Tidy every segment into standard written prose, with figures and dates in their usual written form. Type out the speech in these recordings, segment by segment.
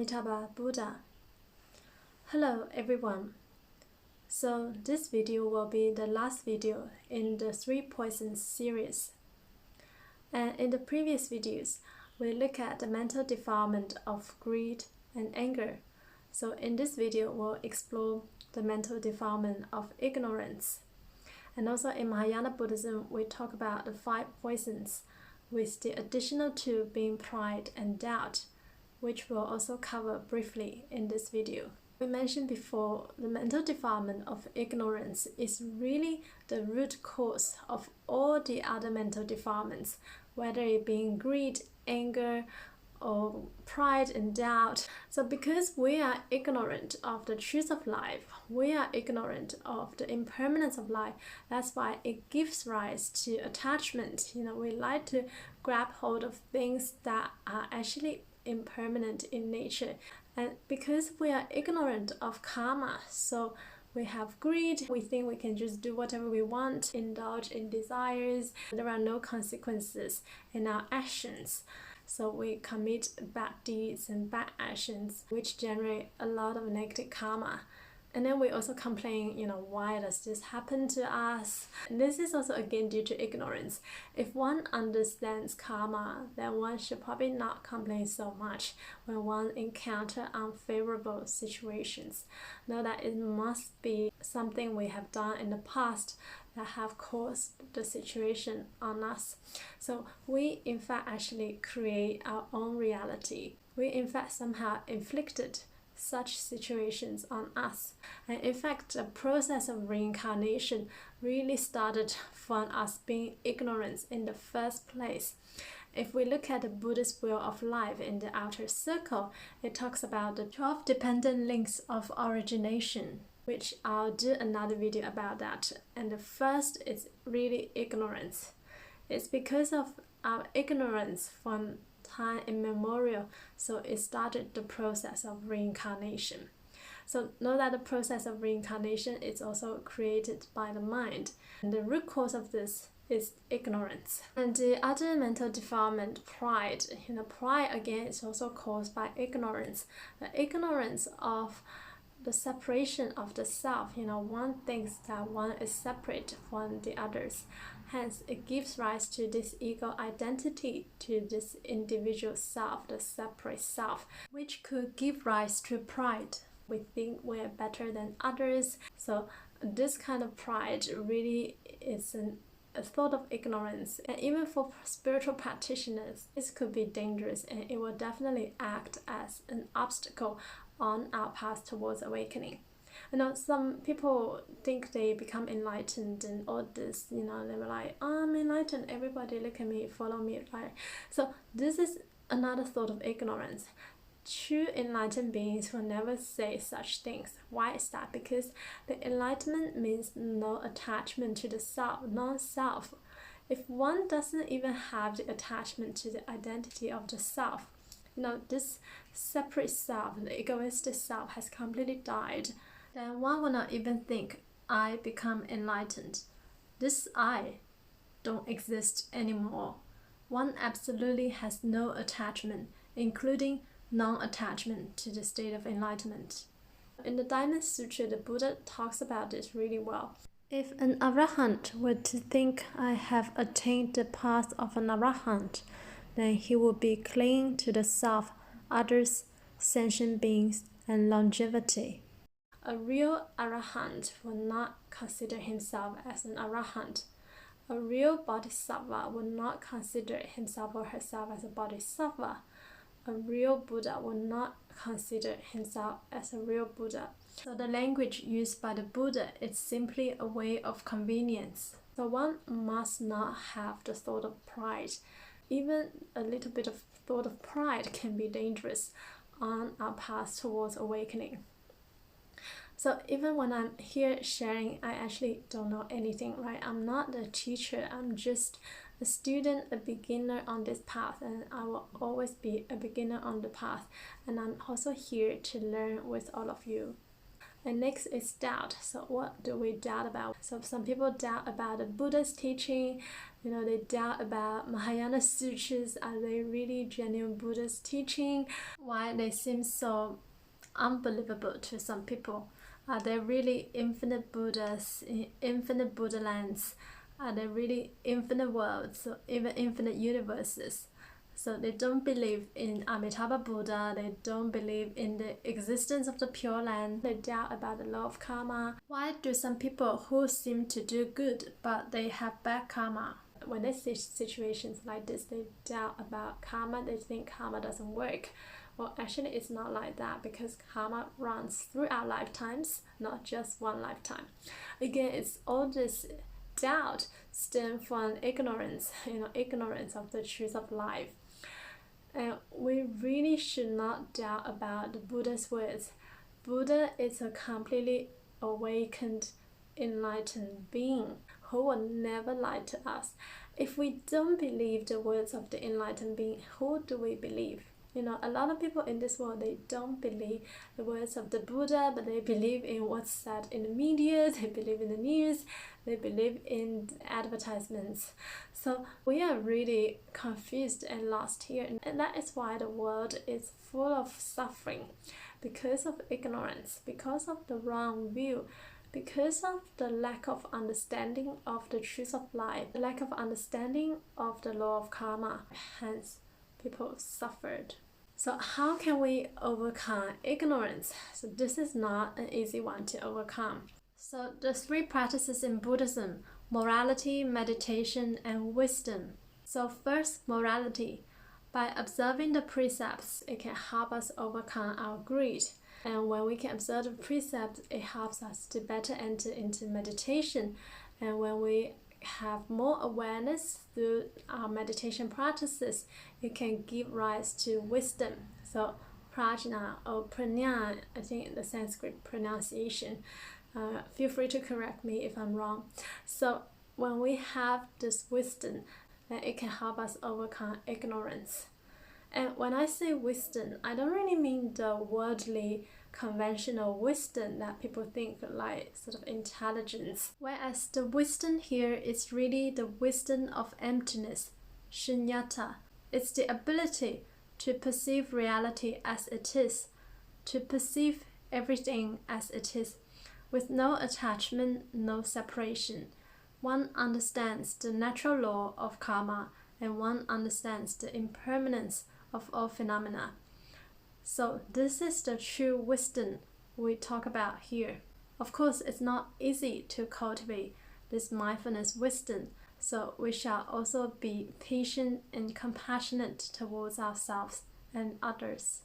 Amitabha Buddha. Hello everyone. So this video will be the last video in the 3 Poisons series. And in the previous videos, we look at the mental defilement of greed and anger. So in this video, we'll explore the mental defilement of ignorance. And also in Mahayana Buddhism, we talk about the 5 poisons, with the additional 2 being pride and doubt, which we'll also cover briefly in this video. We mentioned before, the mental defilement of ignorance is really the root cause of all the other mental defilements, whether it being greed, anger, or pride and doubt. So because we are ignorant of the truth of life, we are ignorant of the impermanence of life, that's why it gives rise to attachment. We like to grab hold of things that are actually impermanent in nature. And because we are ignorant of karma, so we have greed, we think we can just do whatever we want, indulge in desires, there are no consequences in our actions. So we commit bad deeds and bad actions, which generate a lot of negative karma. And then we also complain, why does this happen to us? And this is also again due to ignorance. If one understands karma, then one should probably not complain so much when one encounters unfavorable situations. Know that it must be something we have done in the past that have caused the situation on us. So we in fact actually create our own reality. We in fact somehow inflicted such situations on us. And in fact, the process of reincarnation really started from us being ignorant in the first place. If we look at the Buddhist wheel of life in the outer circle, it talks about the 12 dependent links of origination, which I'll do another video about that. And the first is really ignorance. It's because of our ignorance from time immemorial, so it started the process of reincarnation. So know that the process of reincarnation is also created by the mind, and the root cause of this is ignorance. And the other mental defilement, pride. Pride again is also caused by ignorance. The ignorance of the separation of the self. One thinks that one is separate from the others. Hence, it gives rise to this ego identity, to this individual self, the separate self, which could give rise to pride. We think we're better than others. So this kind of pride really is a thought of ignorance. And even for spiritual practitioners, this could be dangerous, and it will definitely act as an obstacle on our path towards awakening. Some people think they become enlightened and all this, they were like, oh, I'm enlightened, everybody look at me, follow me, right? So this is another thought of ignorance. True enlightened beings will never say such things. Why is that? Because the enlightenment means no attachment to the self, non-self. If one doesn't even have the attachment to the identity of the self, this separate self, the egoistic self, has completely died, then one will not even think, I become enlightened. This I don't exist anymore. One absolutely has no attachment, including non-attachment to the state of enlightenment. In the Diamond Sutra, the Buddha talks about this really well. If an arahant were to think I have attained the path of an arahant, then he would be clinging to the self, others, sentient beings, and longevity. A real arahant will not consider himself as an arahant. A real bodhisattva will not consider himself or herself as a bodhisattva. A real Buddha will not consider himself as a real Buddha. So the language used by the Buddha is simply a way of convenience. So one must not have the thought of pride. Even a little bit of thought of pride can be dangerous on our path towards awakening. So even when I'm here sharing, I actually don't know anything, right? I'm not a teacher, I'm just a student, a beginner on this path, and I will always be a beginner on the path. And I'm also here to learn with all of you. And next is doubt. So what do we doubt about? So some people doubt about the Buddha's teaching, They doubt about Mahayana sutras. Are they really genuine Buddhist teaching? Why they seem so unbelievable to some people? Are there really infinite Buddhas, infinite Buddha lands? Are there really infinite worlds, or even infinite universes? So they don't believe in Amitabha Buddha, they don't believe in the existence of the Pure Land, they doubt about the law of karma. Why do some people who seem to do good but they have bad karma, when they see situations like this, they doubt about karma, they think karma doesn't work? Well, actually it's not like that, because karma runs through our lifetimes, not just one lifetime. Again, it's all this doubt stem from ignorance, ignorance of the truth of life. And we really should not doubt about the Buddha's words. Buddha is a completely awakened, enlightened being who will never lie to us. If we don't believe the words of the enlightened being, who do we believe? A lot of people in this world, they don't believe the words of the Buddha, but they believe in what's said in the media, they believe in the news, they believe in advertisements. So we are really confused and lost here, and that is why the world is full of suffering, because of ignorance, because of the wrong view, because of the lack of understanding of the truth of life, the lack of understanding of the law of karma. Hence, people suffered. So how can we overcome ignorance? So this is not an easy one to overcome. So the 3 practices in Buddhism: morality, meditation, and wisdom. So first, morality. By observing the precepts, it can help us overcome our greed. And when we can observe the precepts, it helps us to better enter into meditation. And when we have more awareness through our meditation practices, it can give rise to wisdom. So prajna or prajna, I think the Sanskrit pronunciation. Feel free to correct me if I'm wrong. So when we have this wisdom, then it can help us overcome ignorance. And when I say wisdom, I don't really mean the worldly conventional wisdom that people think like sort of intelligence. Whereas the wisdom here is really the wisdom of emptiness, shunyata. It's the ability to perceive reality as it is, to perceive everything as it is, with no attachment, no separation. One understands the natural law of karma, and one understands the impermanence of all phenomena. So this is the true wisdom we talk about here. Of course, it's not easy to cultivate this mindfulness wisdom, so we shall also be patient and compassionate towards ourselves and others.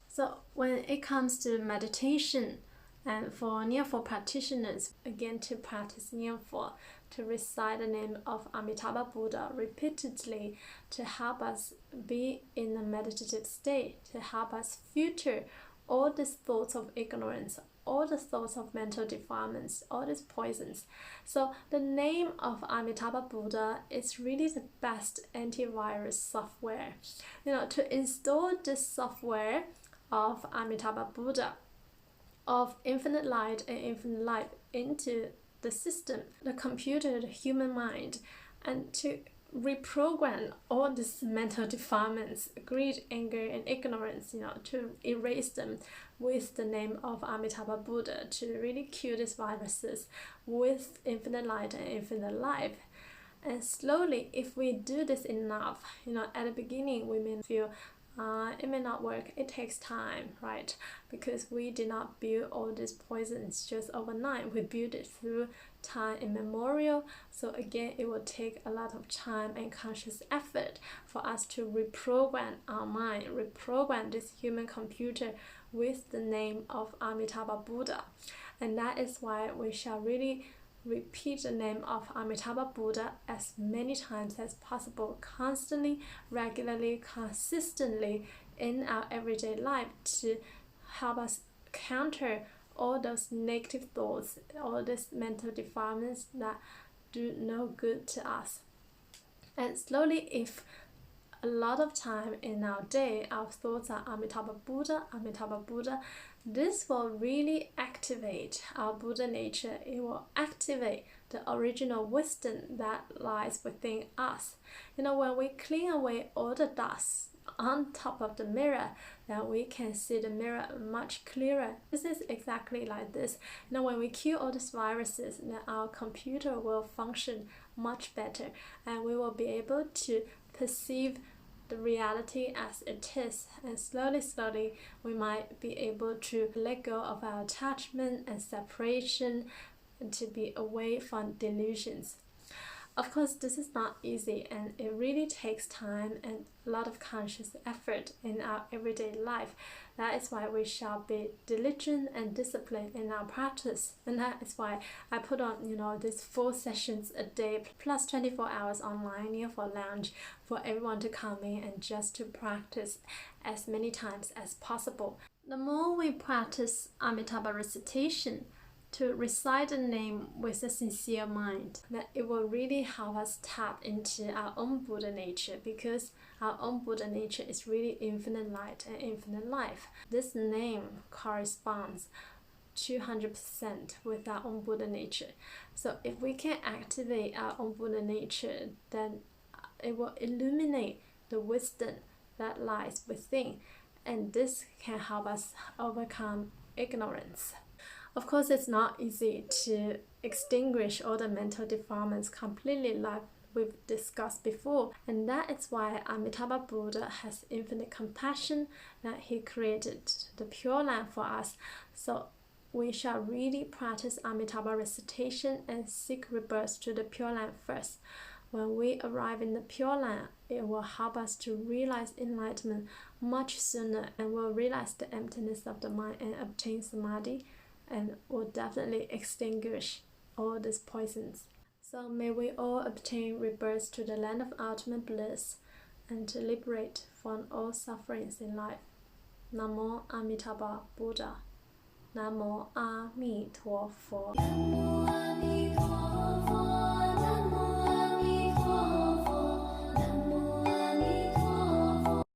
So when it comes to meditation, and for Nianfo practitioners, again, to practice Nianfo, to recite the name of Amitabha Buddha repeatedly, to help us be in a meditative state, to help us filter all these thoughts of ignorance, all the thoughts of mental defilements, all these poisons. So the name of Amitabha Buddha is really the best antivirus software. To install this software of Amitabha Buddha, of infinite light and infinite life into the system, the computer, the human mind, and to reprogram all these mental defilements, greed, anger, and ignorance, to erase them with the name of Amitabha Buddha, to really kill these viruses with infinite light and infinite life. And slowly, if we do this enough, at the beginning we may feel it may not work, it takes time, right? Because we did not build all these poisons just overnight. We built it through time immemorial. So again, it will take a lot of time and conscious effort for us to reprogram our mind, reprogram this human computer with the name of Amitabha Buddha. And that is why we shall really repeat the name of Amitabha Buddha as many times as possible, constantly, regularly, consistently in our everyday life, to help us counter all those negative thoughts, all these mental defilements that do no good to us. And slowly, if a lot of time in our day our thoughts are Amitabha Buddha, Amitabha Buddha, this will really activate our Buddha nature. It will activate the original wisdom that lies within us. When we clean away all the dust on top of the mirror, then we can see the mirror much clearer. This is exactly like this. When we kill all these viruses, then our computer will function much better, and we will be able to perceive the reality as it is, and slowly we might be able to let go of our attachment and separation and to be away from delusions. Of course, this is not easy, and it really takes time and a lot of conscious effort in our everyday life. That is why we shall be diligent and disciplined in our practice, and that is why I put on these 4 sessions a day plus 24 hours online Nianfo lounge for everyone to come in and just to practice as many times as possible. The more we practice Amitabha recitation, to recite the name with a sincere mind, that it will really help us tap into our own Buddha nature, because our own Buddha nature is really infinite light and infinite life. This name corresponds 200% with our own Buddha nature. So if we can activate our own Buddha nature, then it will illuminate the wisdom that lies within, and this can help us overcome ignorance. Of course, it's not easy to extinguish all the mental defilements completely, like we've discussed before, and that is why Amitabha Buddha has infinite compassion, that he created the Pure Land for us. So we shall really practice Amitabha recitation and seek rebirth to the Pure Land first. When we arrive in the Pure Land, it will help us to realize enlightenment much sooner, and will realize the emptiness of the mind and obtain samadhi, and will definitely extinguish all these poisons. So may we all obtain rebirth to the land of ultimate bliss, and to liberate from all sufferings in life. Namo Amitabha Buddha. Namo Amituofo.